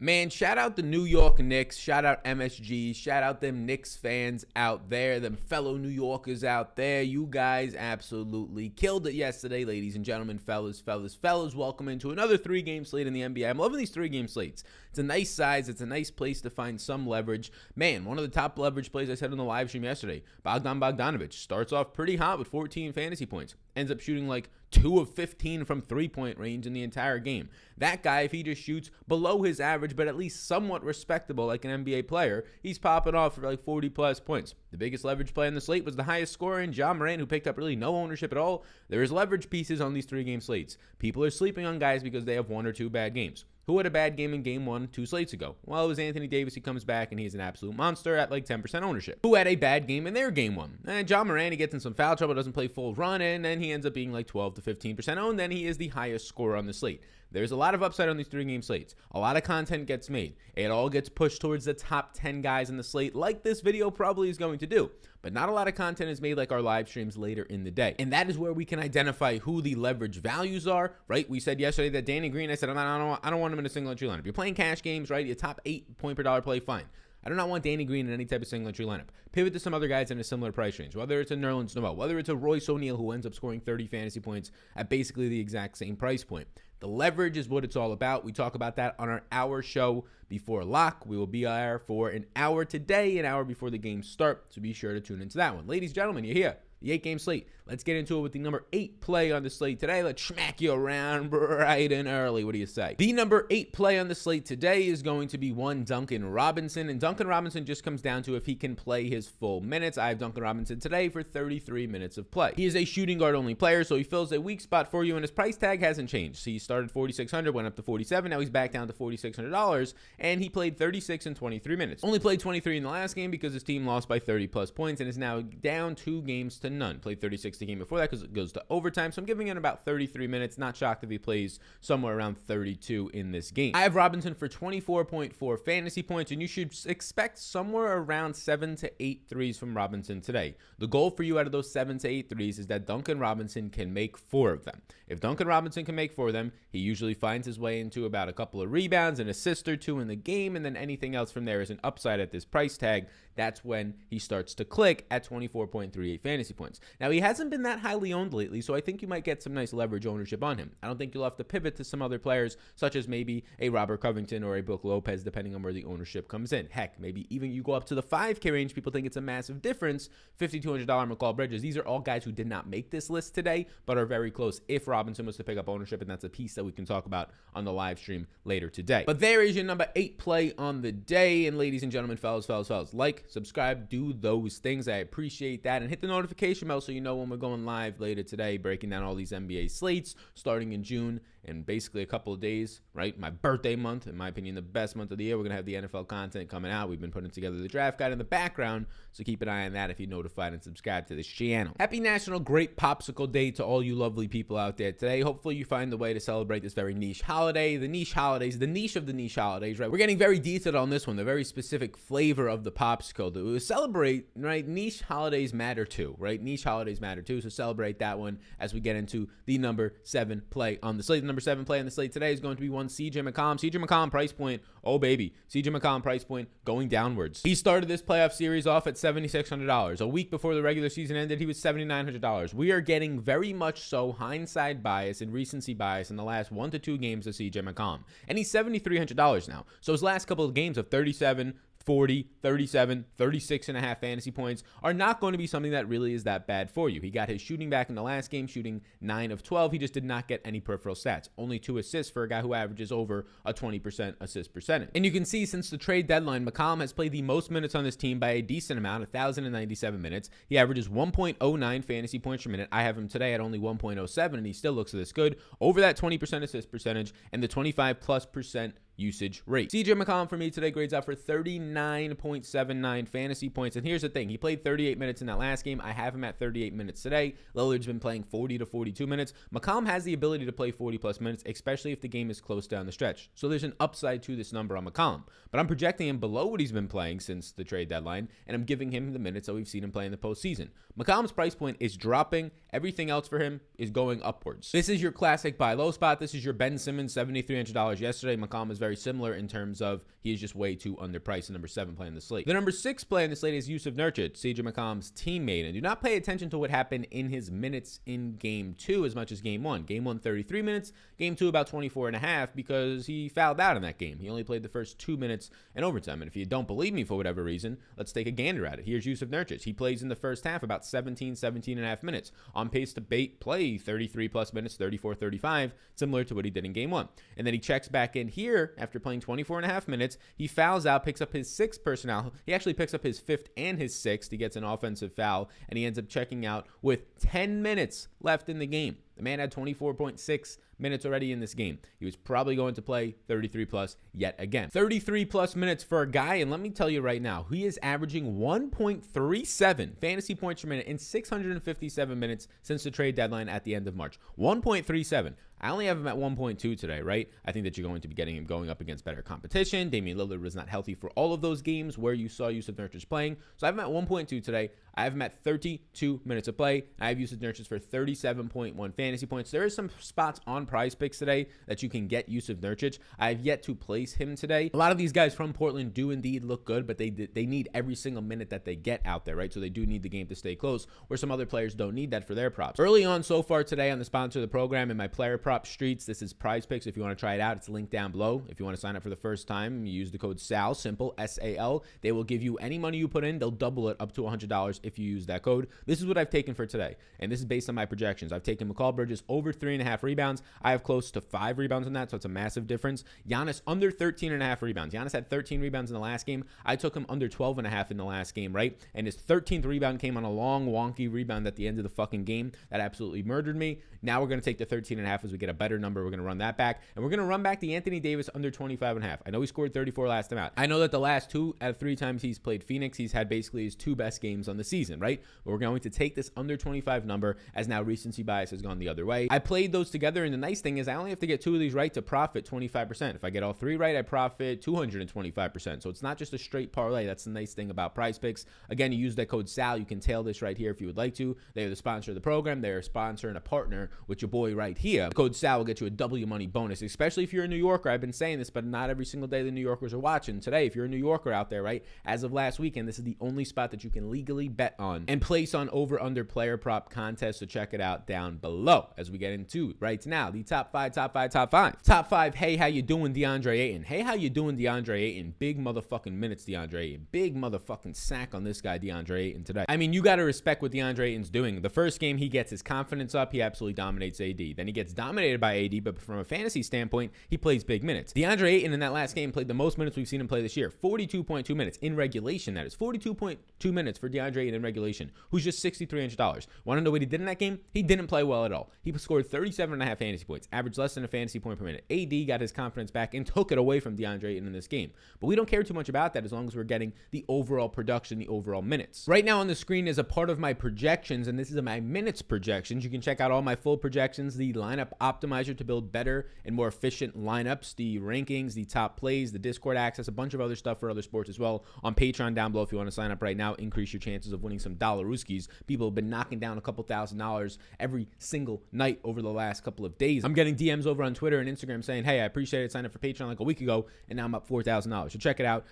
Man, shout out the New York Knicks, shout out MSG, shout out them Knicks fans out there, them fellow New Yorkers out there. You guys absolutely killed it yesterday, ladies and gentlemen, fellas. Welcome into another 3-game slate in the NBA. I'm loving these 3-game slates. It's a nice size. It's a nice place to find some leverage. Man, one of the top leverage plays I said on the live stream yesterday, Bogdanovic, starts off pretty hot with 14 fantasy points. Ends up shooting like 2 of 15 from three-point range in the entire game. That guy, if he just shoots below his average, but at least somewhat respectable like an NBA player, he's popping off for like 40-plus points. The biggest leverage play on the slate was the highest scorer in Ja Morant, who picked up really no ownership at all. There is leverage pieces on these 3-game slates. People are sleeping on guys because they have 1 or 2 bad games. Who had a bad game in game 1 2 slates ago? Well, it was Anthony Davis. He comes back, and he's an absolute monster at like 10% ownership. Who had a bad game in their game 1? Ja Morant, he gets in some foul trouble, doesn't play full run, and then he ends up being like 12 to 15% owned. Then he is the highest scorer on the slate. There's a lot of upside on these 3-game slates. A lot of content gets made. It all gets pushed towards the top 10 guys in the slate, like this video probably is going to do. But not a lot of content is made like our live streams later in the day. And that is where we can identify who the leverage values are, right? We said yesterday that Danny Green, I said, I don't want him in a single entry lineup. You're playing cash games, right? Your top 8 point per dollar play, fine. I do not want Danny Green in any type of single entry lineup. Pivot to some other guys in a similar price range, whether it's a Nerlens Noel, whether it's a Royce O'Neal who ends up scoring 30 fantasy points at basically the exact same price point. The leverage is what it's all about. We talk about that on our hour show before lock. We will be there for an hour today, an hour before the games start, so be sure to tune into that one. Ladies and gentlemen, you're here. The 8-game slate. Let's get into it with the number 8 play on the slate today. Let's smack you around bright and early. What do you say? The number 8 play on the slate today is going to be one Duncan Robinson. And Duncan Robinson just comes down to if he can play his full minutes. I have Duncan Robinson today for 33 minutes of play. He is a shooting guard only player, so he fills a weak spot for you, and his price tag hasn't changed. So he started $4,600, went up to $4,700. Now he's back down to $4,600, and he played 36 and 23 minutes. Only played 23 in the last game because his team lost by 30-plus points and is now down 2 games to none. Played 36 the game before that because it goes to overtime. So I'm giving it about 33 minutes. Not shocked if he plays somewhere around 32 in this game. I have Robinson for 24.4 fantasy points, and you should expect somewhere around 7 to 8 threes from Robinson today. The goal for you out of those 7 to 8 threes is that Duncan Robinson can make 4 of them. If Duncan Robinson can make 4 of them, he usually finds his way into about a couple of rebounds, an assist or 2 in the game, and then anything else from there is an upside at this price tag. That's when he starts to click at 24.38 fantasy points. Now, he hasn't been that highly owned lately, so I think you might get some nice leverage ownership on him. I don't think you'll have to pivot to some other players, such as maybe a Robert Covington or a Brook Lopez, depending on where the ownership comes in. Heck, maybe even you go up to the 5K range. People think it's a massive difference. $5,200 McCall Bridges. These are all guys who did not make this list today, but are very close if Robinson was to pick up ownership, and that's a piece that we can talk about on the live stream later today. But there is your number 8 play on the day, and ladies and gentlemen, fellas, like, subscribe, do those things. I appreciate that, and hit the notification bell so you know when we're going live later today, breaking down all these NBA slates starting in June in basically a couple of days, right? My birthday month, in my opinion, the best month of the year. We're going to have the NFL content coming out. We've been putting together the draft guide in the background, so keep an eye on that if you're notified and subscribe to this channel. Happy National Grape Popsicle Day to all you lovely people out there today. Hopefully you find the way to celebrate this very niche holiday. The niche holidays, the niche of the niche holidays, right? We're getting very detailed on this one, the very specific flavor of the popsicle that we celebrate, right? Niche holidays matter too, right? Niche holidays matter too, so celebrate that one as we get into the number 7 play on the slate. The number 7 play on the slate today is going to be one CJ McCollum. CJ McCollum price point, oh baby, CJ McCollum price point going downwards. He started this playoff series off at $7,600. A week before the regular season ended, he was $7,900. We are getting very much so hindsight bias and recency bias in the last 1 to 2 games of CJ McCollum, and he's $7,300 now. So his last couple of games of 37, 40, 37, 36.5 fantasy points are not going to be something that really is that bad for you. He got his shooting back in the last game, shooting 9 of 12. He just did not get any peripheral stats. Only 2 assists for a guy who averages over a 20% assist percentage. And you can see since the trade deadline, McCollum has played the most minutes on this team by a decent amount, 1,097 minutes. He averages 1.09 fantasy points per minute. I have him today at only 1.07, and he still looks this good. Over that 20% assist percentage and the 25+% usage rate. CJ McCollum for me today grades out for 39.79 fantasy points. And here's the thing. He played 38 minutes in that last game. I have him at 38 minutes today. Lillard's been playing 40 to 42 minutes. McCollum has the ability to play 40-plus minutes, especially if the game is close down the stretch. So there's an upside to this number on McCollum. But I'm projecting him below what he's been playing since the trade deadline, and I'm giving him the minutes that we've seen him play in the postseason. McCollum's price point is dropping. Everything else for him is going upwards. This is your classic buy low spot. This is your Ben Simmons $7,300 yesterday. McCollum is very very similar in terms of he is just way too underpriced. The number 7 play on the slate. The number 6 play on the slate is Yusuf Nurkic, CJ McCollum's teammate. And do not pay attention to what happened in his minutes in game 2 as much as game 1. Game 1, 33 minutes. Game 2, about 24 and a half because he fouled out in that game. He only played the first 2 minutes in overtime. And if you don't believe me for whatever reason, let's take a gander at it. Here's Yusuf Nurkic. He plays in the first half about 17 and a half minutes. On pace to play 33 plus minutes, 34, 35, similar to what he did in game 1. And then he checks back in here after playing 24 and a half minutes. He fouls out, picks up his 6th personnel. He actually picks up his 5th and his 6th. He gets an offensive foul, and he ends up checking out with 10 minutes left in the game. The man had 24.6 minutes already in this game. He was probably going to play 33 plus yet again. 33 plus minutes for a guy, and let me tell you right now, he is averaging 1.37 fantasy points per minute in 657 minutes since the trade deadline at the end of March. 1.37. I only have him at 1.2 today, right? I think that you're going to be getting him going up against better competition. Damian Lillard was not healthy for all of those games where you saw Yusuf Nurkic playing. So I have him at 1.2 today. I have him at 32 minutes of play. I have Yusuf Nurkic for 37.1 fantasy points. There are some spots on Prize Picks today that you can get Yusuf Nurkic. I have yet to place him today. A lot of these guys from Portland do indeed look good, but they need every single minute that they get out there, right? So they do need the game to stay close, where some other players don't need that for their props. Early on so far today on the sponsor of the program in my player prop streets, this is Prize Picks. If you want to try it out, it's linked down below. If you want to sign up for the first time, you use the code SAL, simple, S-A-L. They will give you any money you put in. They'll double it up to $100 if you use that code. This is what I've taken for today, and this is based on my projections. I've taken McCall Bridges over 3.5 rebounds. I have close to 5 rebounds on that, so it's a massive difference. Giannis under 13.5 rebounds. Giannis had 13 rebounds in the last game. I took him under 12.5 in the last game, right? And his 13th rebound came on a long, wonky rebound at the end of the fucking game that absolutely murdered me. Now we're going to take the 13.5 as we get a better number. We're going to run that back, and we're going to run back the Anthony Davis under 25.5. I know he scored 34 last time out. I know that the last 2 out of 3 times he's played Phoenix, he's had basically his 2 best games on the season, right? But we're going to take this under 25 number as now recency bias has gone the other way. I played those together, and the nice thing is I only have to get 2 of these right to profit 25%. If I get all 3 right, I profit 225%. So it's not just a straight parlay. That's the nice thing about Prize Picks. Again, you use that code SAL. You can tail this right here if you would like to. They are the sponsor of the program. They're a sponsor and a partner with your boy right here. The code SAL will get you a W money bonus, especially if you're a New Yorker. I've been saying this, but not every single day the New Yorkers are watching. Today, if you're a New Yorker out there, right, as of last weekend, this is the only spot that you can legally bet on and place on over-under player prop contest. So check it out down below as we get into right now the top 5. Top 5. Hey, how you doing, DeAndre Ayton? Hey, how you doing, DeAndre Ayton? Big motherfucking minutes, DeAndre Ayton. Big motherfucking sack on this guy, DeAndre Ayton, today. I mean, you got to respect what DeAndre Ayton's doing. The first game, he gets his confidence up. He absolutely dominates AD. Then he gets dominated by AD, but from a fantasy standpoint, he plays big minutes. DeAndre Ayton in that last game played the most minutes we've seen him play this year. 42.2 minutes in regulation, that is. 42.2 minutes for DeAndre Ayton in regulation, who's just $6,300. Want to know what he did in that game? He didn't play well at all. He scored 37.5 fantasy points, averaged less than a fantasy point per minute. AD got his confidence back and took it away from DeAndre Ayton in this game. But we don't care too much about that as long as we're getting the overall production, the overall minutes. Right now on the screen is a part of my projections, and this is my minutes projections. You can check out all my full projections, the lineup optimizer to build better and more efficient lineups, the rankings, the top plays, the Discord access, a bunch of other stuff for other sports as well on Patreon down below. If you want to sign up right now, increase your chances of winning some dollar-ooskies. People have been knocking down a couple $1,000s every single night over the last couple of days. I'm getting DMs over on Twitter and Instagram saying, hey, I appreciate it. Signed up for Patreon like a week ago, and now I'm up $4,000. So check it out.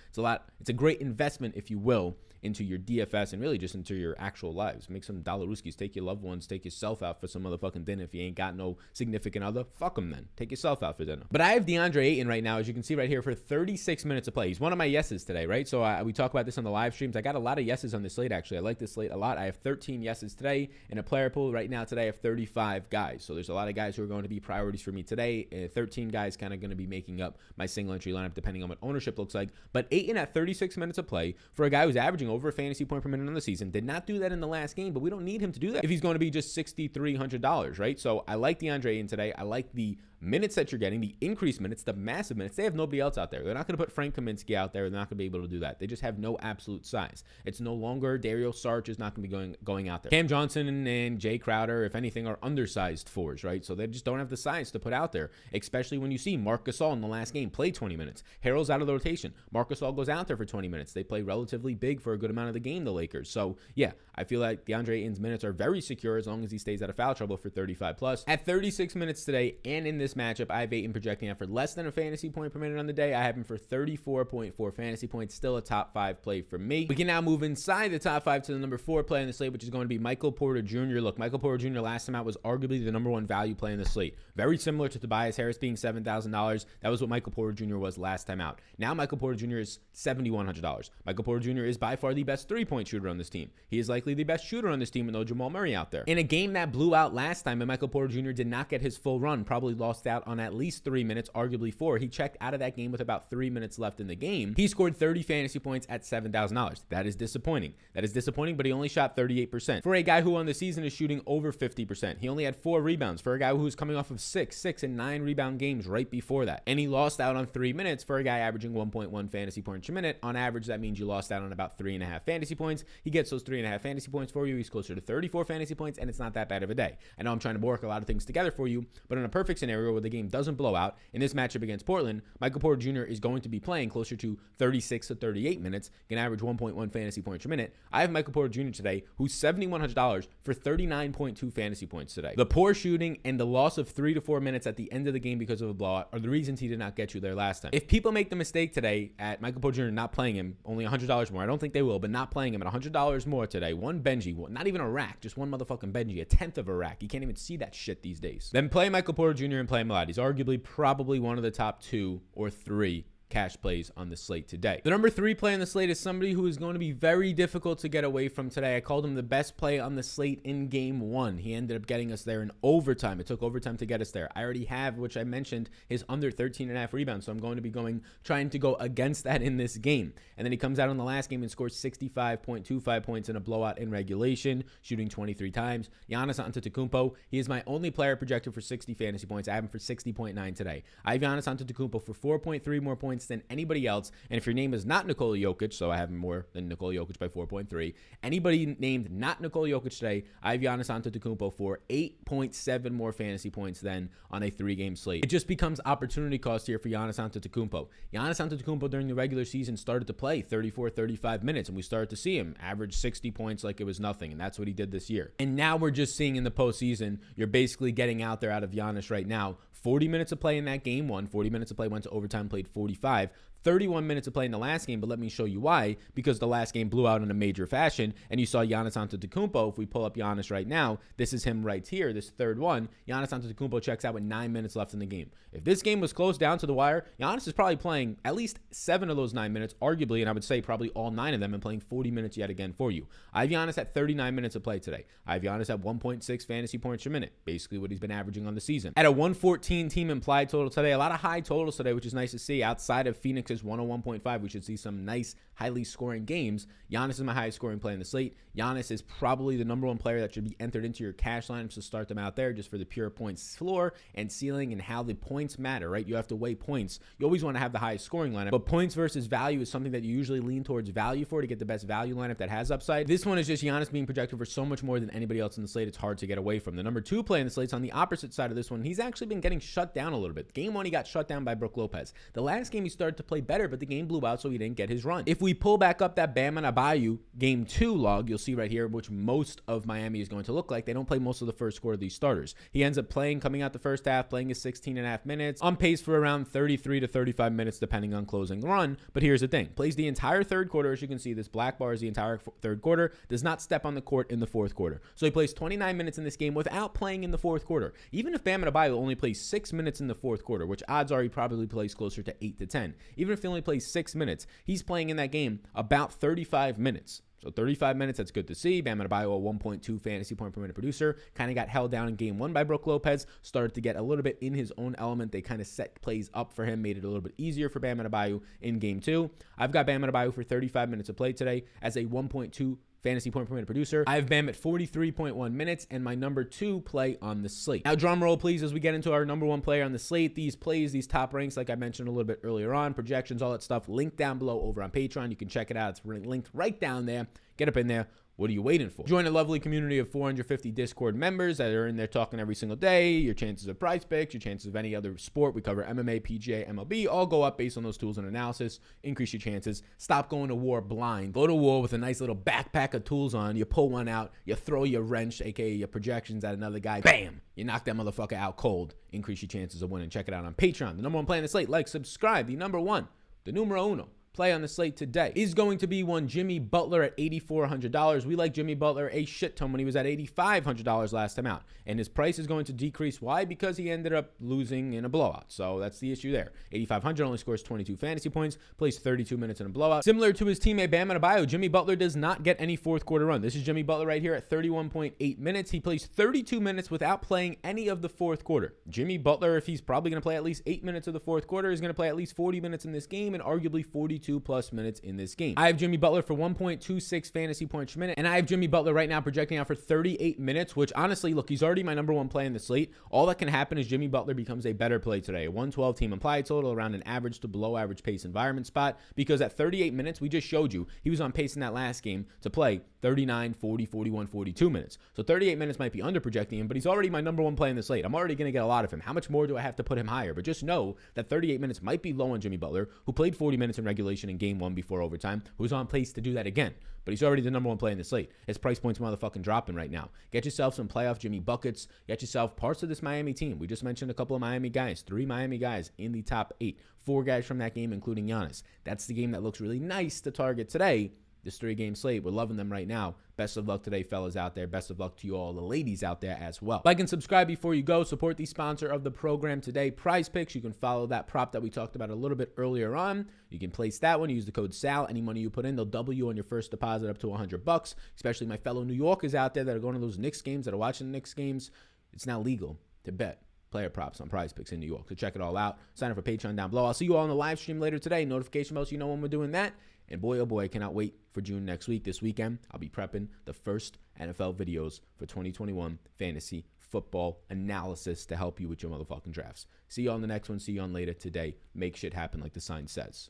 It's a great investment, if you will, into your DFS and really just into your actual lives. Make some dollar-ooskies. Take your loved ones. Take yourself out for some motherfucking dinner. If you ain't got no significant other, fuck them then. Take yourself out for dinner. But I have DeAndre Ayton right now, as you can see right here, for 36 minutes of play. He's one of my yeses today, right? So we talk about this on the live streams. I got a lot of yeses on this slate, actually. I like this slate a lot. I have 13 yeses today in a player pool. Right now today I have 35 guys. So there's a lot of guys who are going to be priorities for me today. 13 guys kind of going to be making up my single entry lineup depending on what ownership looks like. But Ayton at 36 minutes of play for a guy who's averaging over a fantasy point per minute on the season. Did not do that in the last game, but we don't need him to do that if he's going to be just $6,300, right? So I like DeAndre Ayton today. I like the minutes that you're getting, the increased minutes, the massive minutes. They have nobody else out there. They're not going to put Frank Kaminsky out there. They're not going to be able to do that. They just have no absolute size. It's no longer Dario Saric is not going to be going out there. Cam Johnson and Jay Crowder, if anything, are undersized fours, right? So they just don't have the size to put out there, especially when you see Marc Gasol in the last game play 20 minutes. Harrell's out of the rotation. Marc Gasol goes out there for 20 minutes. They play relatively big for a good amount of the game, the Lakers. So, yeah, I feel like DeAndre Ayton's minutes are very secure as long as he stays out of foul trouble for 35 plus. At 36 minutes today and in this this matchup, I have Ayton projecting out for less than a fantasy point per minute on the day. I have him for 34.4 fantasy points, still a top 5 play for me. We can now move inside the top 5 to the number 4 play on the slate, which is going to be Michael Porter Jr. Look, Michael Porter Jr. last time out was arguably the number 1 value play in the slate. Very similar to Tobias Harris being $7,000. That was what Michael Porter Jr. was last time out. Now Michael Porter Jr. is $7,100. Michael Porter Jr. is by far the best 3-point shooter on this team. He is likely the best shooter on this team with no Jamal Murray out there. In a game that blew out last time and Michael Porter Jr. did not get his full run, probably lost out on at least 3 minutes, arguably 4. He checked out of that game with about 3 minutes left in the game. He scored 30 fantasy points at $7,000. That is disappointing. That is disappointing, but he only shot 38%. For a guy who on the season is shooting over 50%, he only had 4 rebounds. For a guy who was coming off of 6 and 9 rebound games right before that. And he lost out on 3 minutes for a guy averaging 1.1 fantasy points per minute. On average, that means you lost out on about 3.5 fantasy points. He gets those 3.5 fantasy points for you. He's closer to 34 fantasy points, and it's not that bad of a day. I know I'm trying to work a lot of things together for you, but in a perfect scenario where the game doesn't blow out, in this matchup against Portland, Michael Porter Jr. is going to be playing closer to 36 to 38 minutes, can average 1.1 fantasy points per minute. I have Michael Porter Jr. today, who's $7,100 for 39.2 fantasy points today. The poor shooting and the loss of 3 to 4 minutes at the end of the game because of a blowout are the reasons he did not get you there last time. If people make the mistake today at Michael Porter Jr. not playing him, only $100 more, I don't think they will, but not playing him at $100 more today, one Benji, not even a rack, just one motherfucking Benji, a tenth of a rack. You can't even see that shit these days. Then play Michael Porter Jr. and play him a lot. He's arguably probably one of the top 2 or 3 cash plays on the slate today. The number 3 play on the slate is somebody who is going to be very difficult to get away from today. I called him the best play on the slate in game 1. He ended up getting us there in overtime. It took overtime to get us there. I already have, which I mentioned, his under 13.5 rebounds, so I'm going to be trying to go against that in this game. And then he comes out in the last game and scores 65.25 points in a blowout in regulation, shooting 23 times. Giannis Antetokounmpo, he is my only player projected for 60 fantasy points. I have him for 60.9 today. I have Giannis Antetokounmpo for 4.3 more points than anybody else. And if your name is not Nikola Jokic, so I have him more than Nikola Jokic by 4.3. Anybody named not Nikola Jokic today, I have Giannis Antetokounmpo for 8.7 more fantasy points than on a 3-game slate. It just becomes opportunity cost here for Giannis Antetokounmpo. Giannis Antetokounmpo during the regular season started to play 34, 35 minutes, and we started to see him average 60 points like it was nothing, and that's what he did this year. And now we're just seeing in the postseason, you're basically getting out there out of Giannis right now. 40 minutes of play in that game 1, 40 minutes of play, went to overtime, played 45. 31 minutes of play in the last game, but let me show you why. Because the last game blew out in a major fashion, and you saw Giannis Antetokounmpo. If we pull up Giannis right now, this is him right here, this third one. Giannis Antetokounmpo checks out with 9 minutes left in the game. If this game was close down to the wire, Giannis is probably playing at least 7 of those 9 minutes, arguably, and I would say probably all 9 of them, and playing 40 minutes yet again for you. I have Giannis at 39 minutes of play today. I have Giannis at 1.6 fantasy points per minute, basically what he's been averaging on the season. At a 114 team implied total today, a lot of high totals today, which is nice to see. Outside of Phoenix's 101.5, we should see some nice, highly scoring games. Giannis is my highest scoring play in the slate. Giannis is probably the number 1 player that should be entered into your cash lineups to start them out there just for the pure points floor and ceiling and how the points matter, right? You have to weigh points. You always want to have the highest scoring lineup, but points versus value is something that you usually lean towards value for to get the best value lineup that has upside. This one is just Giannis being projected for so much more than anybody else in the slate. It's hard to get away from. The number 2 play in the slate's on the opposite side of this one. He's actually been getting shut down a little bit. Game 1, he got shut down by Brook Lopez. The last game, he started to play better, but the game blew out, so he didn't get his run. If we pull back up that Bam Adebayo game 2 log, you'll see right here, which most of Miami is going to look like. They don't play most of the first quarter of these starters. He ends up playing, coming out the first half, playing his 16.5 minutes, on pace for around 33 to 35 minutes, depending on closing run. But here's the thing. Plays the entire third quarter. As you can see, this black bar is the entire third quarter. Does not step on the court in the fourth quarter. So he plays 29 minutes in this game without playing in the fourth quarter. Even if Bam Adebayo only plays 6 minutes in the fourth quarter, which odds are he probably plays closer to 8 to 10. Even if he only plays 6 minutes, he's playing in that game about 35 minutes. So 35 minutes, that's good to see. Bam Adebayo, a 1.2 fantasy point per minute producer, kind of got held down in game 1 by Brook Lopez, started to get a little bit in his own element. They kind of set plays up for him, made it a little bit easier for Bam Adebayo in game 2. I've got Bam Adebayo for 35 minutes of play today as a 1.2 fantasy point per minute producer. I have Bam at 43.1 minutes and my number 2 play on the slate. Now, drum roll, please, as we get into our number 1 player on the slate. These plays, these top ranks, like I mentioned a little bit earlier on, projections, all that stuff, linked down below over on Patreon. You can check it out. It's linked right down there. Get up in there. What are you waiting for? Join a lovely community of 450 Discord members that are in there talking every single day. Your chances of prize picks, your chances of any other sport. We cover MMA, PGA, MLB, all go up based on those tools and analysis. Increase your chances. Stop going to war blind. Go to war with a nice little backpack of tools on. You pull one out, you throw your wrench, aka your projections, at another guy. Bam! You knock that motherfucker out cold. Increase your chances of winning. Check it out on Patreon. The number one play on the slate. Like, subscribe. The number one, the numero uno play on the slate today is going to be one Jimmy Butler at $8,400. We like Jimmy Butler a shit ton when he was at $8,500 last time out. And his price is going to decrease. Why? Because he ended up losing in a blowout. So that's the issue there. $8,500 only scores 22 fantasy points, plays 32 minutes in a blowout. Similar to his teammate Bam Adebayo, Jimmy Butler does not get any fourth quarter run. This is Jimmy Butler right here at 31.8 minutes. He plays 32 minutes without playing any of the fourth quarter. Jimmy Butler, if he's probably going to play at least 8 minutes of the fourth quarter, is going to play at least 40 minutes in this game and arguably 42 plus minutes in this game. I have Jimmy Butler for 1.26 fantasy points per minute, and I have Jimmy Butler right now projecting out for 38 minutes, which honestly, look, he's already my number one play in the slate. All that can happen is Jimmy Butler becomes a better play today. A 112 team implied total around an average to below average pace environment spot, because at 38 minutes, we just showed you he was on pace in that last game to play 39, 40, 41, 42 minutes. So 38 minutes might be under projecting him, but he's already my number one play in the slate. I'm already going to get a lot of him. How much more do I have to put him higher? But just know that 38 minutes might be low on Jimmy Butler, who played 40 minutes in regulation in game one before overtime, who's on pace to do that again. But he's already the number one play in the slate. His price point's motherfucking dropping right now. Get yourself some playoff Jimmy buckets. Get yourself parts of this Miami team. We just mentioned a couple of Miami guys. 3 Miami guys in the top 8. 4 guys from that game, including Giannis. That's the game that looks really nice to target today. This 3-game slate, we're loving them right now. Best of luck today, fellas out there. Best of luck to you all, the ladies out there as well. Like and subscribe before you go. Support the sponsor of the program today, Prize Picks. You can follow that prop that we talked about a little bit earlier on. You can place that one. Use the code SAL. Any money you put in, they'll double you on your first deposit up to $100. Especially my fellow New Yorkers out there that are going to those Knicks games, that are watching the Knicks games. It's now legal to bet player props on Prize Picks in New York. So check it all out. Sign up for Patreon down below. I'll see you all on the live stream later today. Notification bells, you know when we're doing that. And boy, oh boy, I cannot wait for June next week. This weekend, I'll be prepping the first NFL videos for 2021 fantasy football analysis to help you with your motherfucking drafts. See you on the next one. See you on later today. Make shit happen like the sign says.